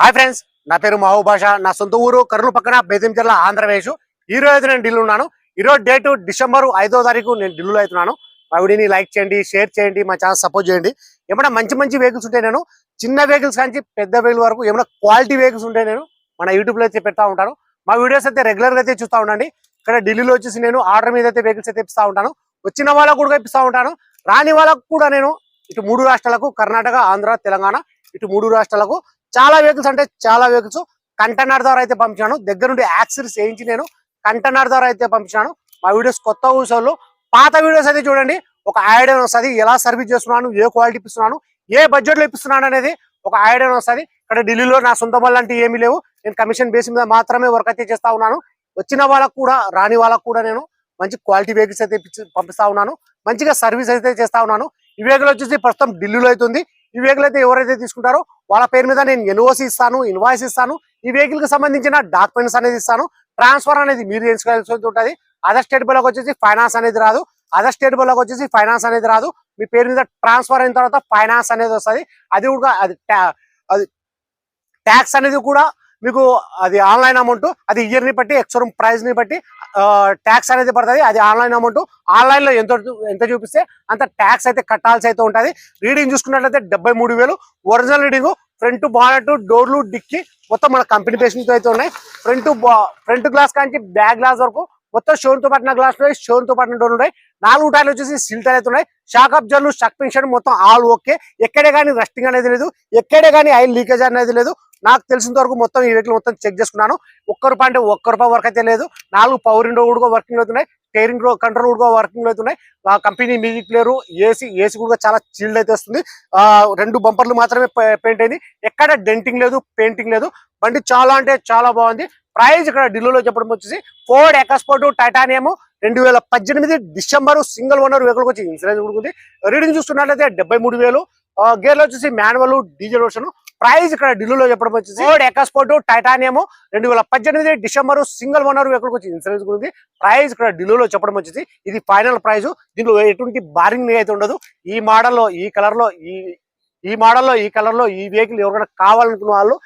Hi friends, నా పేరు మహబూబ్ బాషా. నా సొంత ఊరు కర్నూలు పక్కన బేతంచెర్ల ఆంధ్రప్రదేశ్. ఈ రోజు నేను ఢిల్లీ ఉన్నాను. ఈరోజు డేట్ డిసెంబర్ 5వ తారీఖు నేను ఢిల్లీలో అవుతున్నాను. మా వీడియోని లైక్ చేయండి, షేర్ చేయండి, మా ఛానల్ సపోర్ట్ చేయండి. ఏమైనా మంచి మంచి వెహికల్స్ ఉంటాయి, నేను చిన్న వెహికల్స్ కానీ పెద్ద వెహికల్ వరకు ఏమైనా క్వాలిటీ వెహికల్స్ ఉంటాయి నేను మన యూట్యూబ్లో అయితే పెడతా ఉంటాను. మా వీడియోస్ అయితే రెగ్యులర్గా అయితే చూస్తూ ఉండండి. ఇక్కడ ఢిల్లీలో వచ్చేసి నేను ఆర్డర్ మీద అయితే వెహికల్స్ అయితే ఇస్తూ ఉంటాను. వచ్చిన వాళ్ళకు కూడా ఇప్పిస్తూ ఉంటాను, రాని వాళ్ళకు కూడా నేను ఇటు 3 రాష్ట్రాలకు కర్ణాటక, ఆంధ్ర, తెలంగాణ ఇటు 3 రాష్ట్రాలకు చాలా వెహికల్స్ అంటే చాలా వెహికల్స్ కంటైనర్ ద్వారా అయితే పంపించాను. దగ్గర నుండి యాక్సిడెంట్స్ చేయించి నేను కంటైనర్ ద్వారా అయితే పంపించాను. మా వీడియోస్ కొత్త ఊసోళ్ళు పాత వీడియోస్ అయితే చూడండి, ఒక ఐడియా వస్తుంది. ఎలా సర్వీస్ చేస్తున్నాను, ఏ క్వాలిటీ ఇప్పిస్తున్నాను, ఏ బడ్జెట్లో ఇప్పిస్తున్నాను అనేది ఒక ఐడియా వస్తుంది. ఇక్కడ ఢిల్లీలో నా సొంత పనులు అంటే ఏమీ లేవు. నేను కమిషన్ బేస్ మీద మాత్రమే వర్క్ అయితే చేస్తా ఉన్నాను. వచ్చిన వాళ్ళకు కూడా రాని వాళ్ళకు కూడా నేను మంచి క్వాలిటీ వెహికల్స్ అయితే పంపిస్తా ఉన్నాను. మంచిగా సర్వీస్ అయితే చేస్తా ఉన్నాను. ఈ వెహికల్ వచ్చేసి ప్రస్తుతం ఢిల్లీలో అవుతుంది. ఈ వెహికల్ అయితే ఎవరైతే తీసుకుంటారో వాళ్ళ పేరు మీద నేను ఎన్ఓసి ఇస్తాను, ఇన్వాయిస్ ఇస్తాను. ఈ వెహికల్ కి సంబంధించిన డాక్యుమెంట్స్ అనేది ఇస్తాను. ట్రాన్స్ఫర్ అనేది మీరు చేసుకోవాల్సి ఉంటుంది. అదర్ స్టేట్ బోర్డుకి వచ్చేసి ఫైనాన్స్ అనేది రాదు. అదర్ స్టేట్ బోర్డుకి వచ్చేసి ఫైనాన్స్ అనేది రాదు. మీ పేరు మీద ట్రాన్స్ఫర్ అయిన తర్వాత ఫైనాన్స్ అనేది వస్తుంది. అది కూడా అది ట్యాక్స్ అనేది కూడా మీకు అది ఆన్లైన్ అమౌంట్, అది ఇయర్ ని బట్టి ఎక్స్షోరూమ్ ప్రైస్ ని బట్టి ట్యాక్స్ అనేది పడుతుంది. అది ఆన్లైన్ అమౌంట్. ఆన్లైన్ లో ఎంత చూపిస్తే అంత ట్యాక్స్ అయితే కట్టాల్సి అయితే ఉంటుంది. రీడింగ్ చూసుకున్నట్లయితే 73,000 ఒరిజినల్ రీడింగ్. ఫ్రంట్ బానెట్, డోర్లు, డిక్కి మొత్తం మన కంపెనీ పేషెంట్ అయితే ఉన్నాయి. ఫ్రంట్ గ్లాస్ కానీ బ్యాక్ గ్లాస్ వరకు మొత్తం షోన్ తో పట్టిన గ్లాస్ ఉన్నాయి, షోన్ తో పట్టిన డోర్లు ఉన్నాయి. 4 టైర్లు వచ్చేసి సిల్ టైర్ అయితే ఉన్నాయి. షాక్ అబ్జర్లు, షాక్ పెన్షన్ మొత్తం ఆల్ ఓకే. ఎక్కడే కానీ రస్టింగ్ అనేది లేదు, ఎక్కడే కానీ ఆయిల్ లీకేజ్ అనేది లేదు. నాకు తెలిసినంత వరకు మొత్తం ఈ వెహికల్ మొత్తం చెక్ చేసుకున్నాను. ₹1 అంటే ₹1 వర్క్ అయితే లేదు. 4 పవర్ విండో కూడా వర్కింగ్ అవుతున్నాయి. స్టీరింగ్ కంట్రోల్ కూడా వర్కింగ్ అవుతున్నాయి. కంపెనీ మ్యూజిక్ ప్లేయర్, ఏసీ కూడా చాలా చీల్డ్ అయితే వస్తుంది. 2 బంపర్లు మాత్రమే పెయింట్ అయింది. ఎక్కడ డెంటింగ్ లేదు, పెయింటింగ్ లేదు. బండి చాలా అంటే చాలా బాగుంది. ప్రైస్ ఇక్కడ ఢిల్లీలో చెప్పడం వచ్చేసి Ford ఎకస్పోర్ట్ titanium 2018 December single owner vehicle వచ్చి ఇన్సూరెన్స్ ఉంటుంది. రీడింగ్ చూస్తున్నట్లయితే 73,000. గేర్లు వచ్చేసి మాన్యువల్, డీజిల్ వర్షన్. ప్రైస్ ఇక్కడ ఢిల్లీలో చెప్పడం వచ్చేసి Ford ఎకస్పోర్ట్ titanium 2018 December single owner vehicle వచ్చి ఇన్సూరెన్స్ ఉంటుంది. ప్రైస్ ఇక్కడ ఢిల్లీలో చెప్పడం వచ్చేసి ఇది ఫైనల్ ప్రైస్. దీనిలో ఎటువంటి బారింగ్ అయితే ఉండదు. ఈ మోడల్లో, ఈ కలర్ లో, ఈ కలర్ లో ఈ వెహికల్ ఎవరైనా కావాలనుకున్న వాళ్ళు,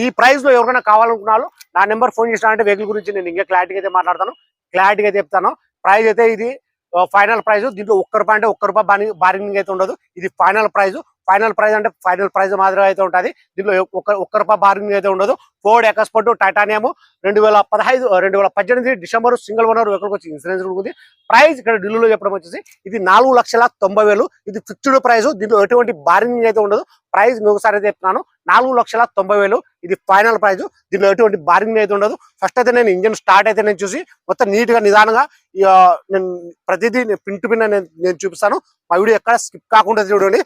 ఈ ప్రైస్ లో ఎవరైనా కావాలనుకున్న వాళ్ళు నా నెంబర్ ఫోన్ చేసినా అంటే వెహికల్ గురించి నేను ఇంకా క్లారిటీగా అయితే మాట్లాడతాను, క్లారిటీగా అయితే చెప్తాను. ప్రైస్ అయితే ఇది ఫైనల్ ప్రైస్. దీంట్లో ₹1 అంటే ₹1 బార్గెనింగ్ అయితే ఉండదు. ఇది ఫైనల్ ప్రైస్. ఫైనల్ ప్రైస్ అంటే ఫైనల్ ప్రైస్ మాదిరిగా అయితే ఉంటుంది. దీంట్లో ₹1 బార్గెనింగ్ అయితే ఉండదు. Ford ఎకస్పోర్ట్ titanium 2018 December single owner vehicle వచ్చి ఇన్సూరెన్స్ ఉంటుంది. ప్రైస్ ఇక్కడ ఢిల్లీలో చెప్పడం వచ్చేసి ఇది 4,90,000. ఇది ఫిక్స్డ్ ప్రైస్. దీంట్లో ఎటువంటి బార్గెనింగ్ అయితే ఉండదు. ప్రైస్ ఇంకొకసారి అయితే చెప్తున్నాను, 4,90,000. ఇది ఫైనల్ ప్రైస్. దీంట్లో ఎటువంటి బార్గెనింగ్ అయితే ఉండదు. ఫస్ట్ అయితే నేను ఇంజన్ స్టార్ట్ అయితే నేను చూసి మొత్తం నీట్ గా నిదానంగా నేను ప్రతిదీ పిన్ టు పిన్ నేను చూపిస్తాను. మా వీడియో ఎక్కడ స్కిప్ కాకుండా చూడండి.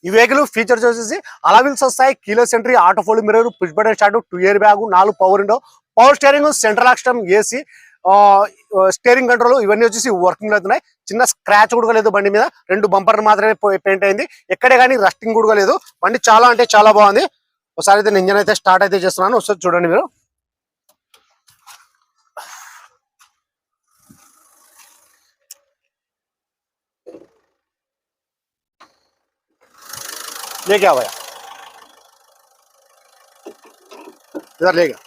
ఈ వెహికల్ ఫీచర్స్ వచ్చేసి అలవిల్స్ వస్తాయి, keyless entry, auto fold mirror, push button start, 2 airbag, 4 power window, power steering, central lock, AC, steering control ఇవన్నీ వచ్చేసి వర్కింగ్ అవుతున్నాయి. చిన్న స్క్రాచ్ కూడా లేదు బండి మీద. 2 బంపర్లు మాత్రమే పెయింట్ అయింది. ఎక్కడే కానీ రస్టింగ్ కూడా లేదు. బండి చాలా అంటే చాలా బాగుంది. ఒకసారి అయితే ఇంజన్ అయితే స్టార్ట్ అయితే చేస్తున్నాను, ఒకసారి చూడండి మీరు. लेके आओ भैया, इधर लेगा.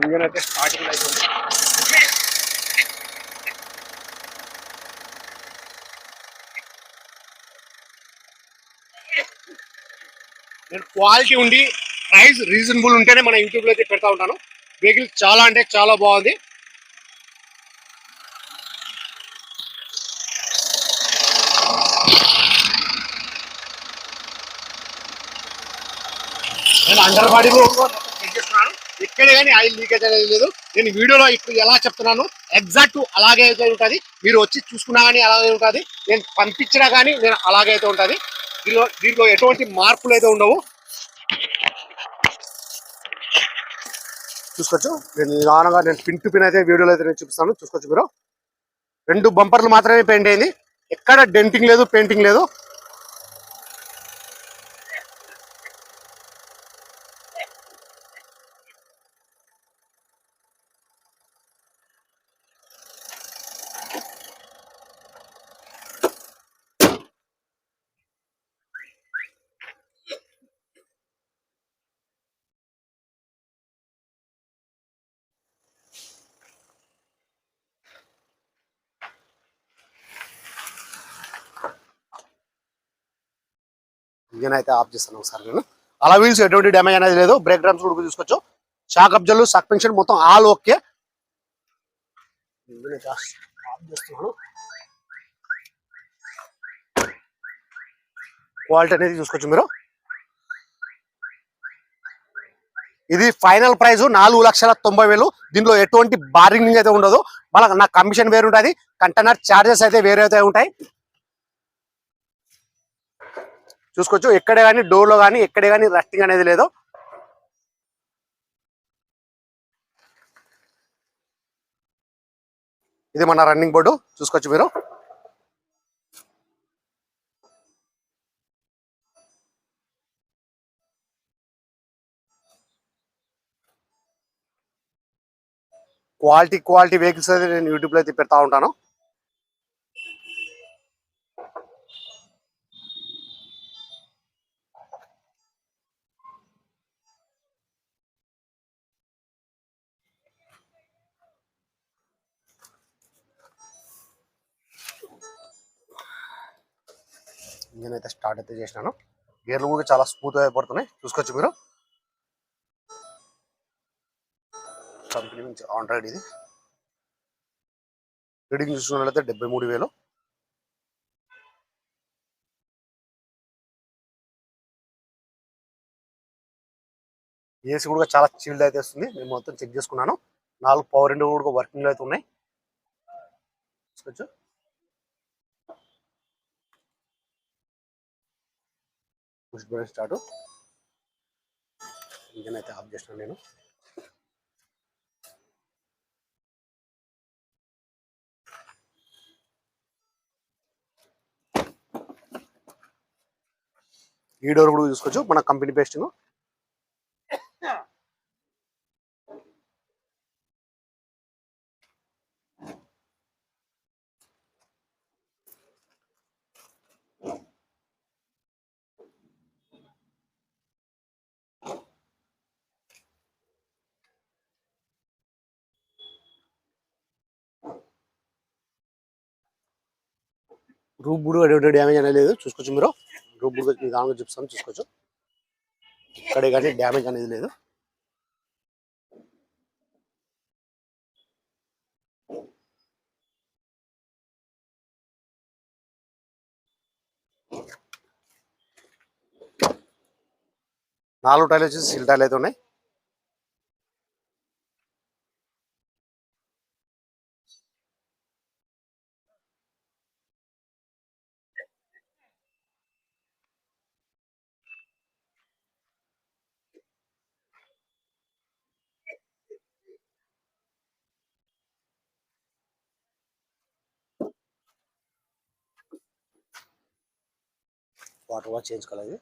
ఇంజన్ అయితే స్టార్టింగ్ అయితే నేను క్వాలిటీ ఉండి ప్రైస్ రీజనబుల్ ఉంటేనే మన యూట్యూబ్ లో అయితే పెడతా ఉంటాను. వెహికల్ చాలా అంటే చాలా బాగుంది. నేను అండర్ బాడీ చెక్ చేస్తున్నాను, ఎక్కడే కానీ ఆయిల్ లీకేజ్ అనేది లేదు. నేను వీడియోలో ఇప్పుడు ఎలా చెప్తున్నాను ఎగ్జాక్ట్ అలాగే అయితే ఉంటుంది. మీరు వచ్చి చూసుకున్నా కానీ అలాగే ఉంటుంది. నేను పంపించినా కానీ నేను అలాగే అయితే ఉంటుంది. దీంట్లో ఎటువంటి మార్పులు అయితే ఉండవు. చూసుకోవచ్చు. నేను నిదానంగా నేను పిన్ టు పిన్ అయితే వీడియోలో అయితే నేను చూపిస్తాను, చూసుకోవచ్చు మీరు. 2 బంపర్లు మాత్రమే పెయింట్ అయింది. ఎక్కడ డెంటింగ్ లేదు, పెయింటింగ్ లేదు. ఇంజన్ అయితే ఆఫ్ చేస్తాను ఒకసారి నేను. అలా వీల్స్ ఎటువంటి డ్యామేజ్ అనేది లేదు. బ్రేక్ డ్రమ్స్ కూడా తీసుకోవచ్చు. షాక్ అబ్జర్లు సస్పెన్షన్ మొత్తం ఆల్ ఓకే. ఆఫ్ చేస్తున్నాను. క్వాలిటీ అనేది చూసుకోవచ్చు మీరు. ఇది ఫైనల్ ప్రైస్ 4,90,000. దీనిలో ఎటువంటి బార్గెనింగ్ అయితే ఉండదు. మళ్ళీ నా కమిషన్ వేరు ఉంటుంది. కంటైనర్ ఛార్జెస్ అయితే వేరే అయితే ఉంటాయి. చూసుకోవచ్చు. ఎక్కడే కానీ డోర్ లో కానీ ఎక్కడే కానీ రస్టింగ్ అనేది లేదు. ఇది మన రన్నింగ్ బోర్డు చూసుకోవచ్చు మీరు. క్వాలిటీ వెహికల్స్ అయితే నేను యూట్యూబ్ లో అయితే పెడతా ఉంటాను. ఇంజన్ అయితే స్టార్ట్ అయితే చేసినాను. గేర్లు కూడా చాలా స్మూత్ గా పడుతున్నాయి చూసుకోవచ్చు మీరు. కంపెనీ నుంచి ఆండ్రాయిడ్ ఇది. రీడింగ్ చూసుకున్నట్లయితే 73,000. ఏసీ కూడా చాలా చిల్డ్ అయితే వస్తుంది. నేను మొత్తం చెక్ చేసుకున్నాను. 4 పవర్ విండో కూడా వర్కింగ్ లో అయితే ఉన్నాయి చూసుకోవచ్చు. Push button start. ఇంజన్ అయితే ఆఫ్ చేసినాను నేను. ఈ డోర్ కూడా చూసుకోవచ్చు మన కంపెనీ పేస్టింగ్. రూప్ కూడా ఎటువంటి డ్యామేజ్ అనేది లేదు చూసుకోవచ్చు మీరు. రూప్ కూడా నిదానంగా చూపిస్తాను చూసుకోవచ్చు. ఇక్కడే కానీ డ్యామేజ్ అనేది లేదు. నాలుగు టైర్లు వచ్చేసి సిల్ టైర్లు అయితే ఉన్నాయి. వాటర్ వాష్ చేయించుకోవాలి.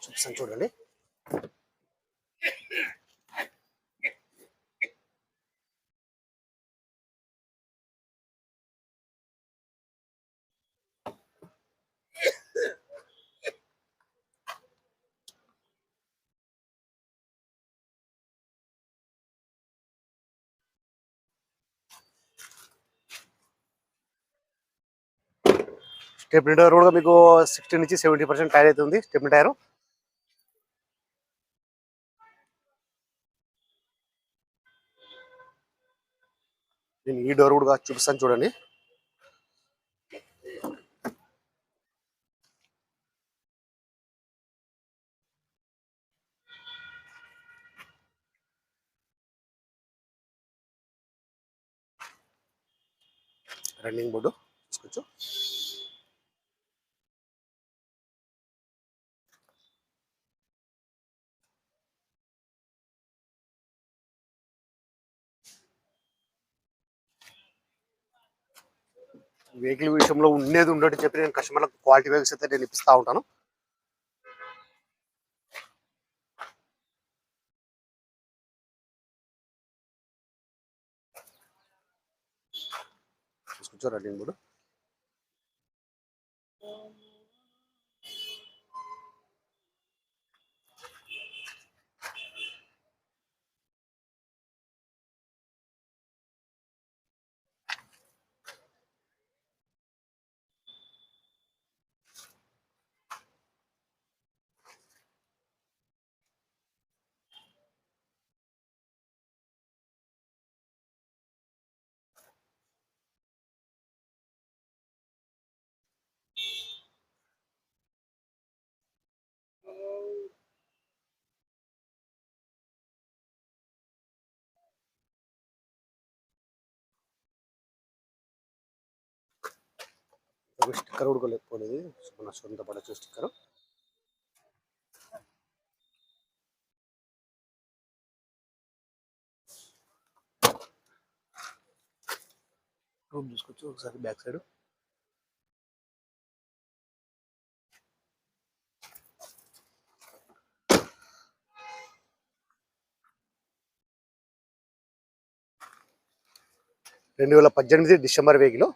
చూపిస్తాను చూడండి. స్టెప్నీ టైర్ కూడా మీకు 60 నుంచి 70% టైర్ అయితే ఉంది స్టెప్నీ టైర్. నేను ఈ డోర్ కూడా చూపిస్తాను చూడండి. రన్నింగ్ బోర్డు చూసుకోవచ్చు. వెహికల్ విషయంలో ఉండేది ఉండేది చెప్పి నేను కస్టమర్లకు క్వాలిటీ వెహికల్స్ అయితే నేను ఇప్పిస్తూ ఉంటాను. తీసుకొచ్చా రన్నింగ్ కూడా. స్టిక్కర్ కూడా లేకపోలేదు, మన సొంత పడచ్చు స్టిక్కర్. రూమ్ చూసుకోవచ్చు ఒకసారి బ్యాక్ సైడ్. రెండు 2018 డిసెంబర్ వెహికల్.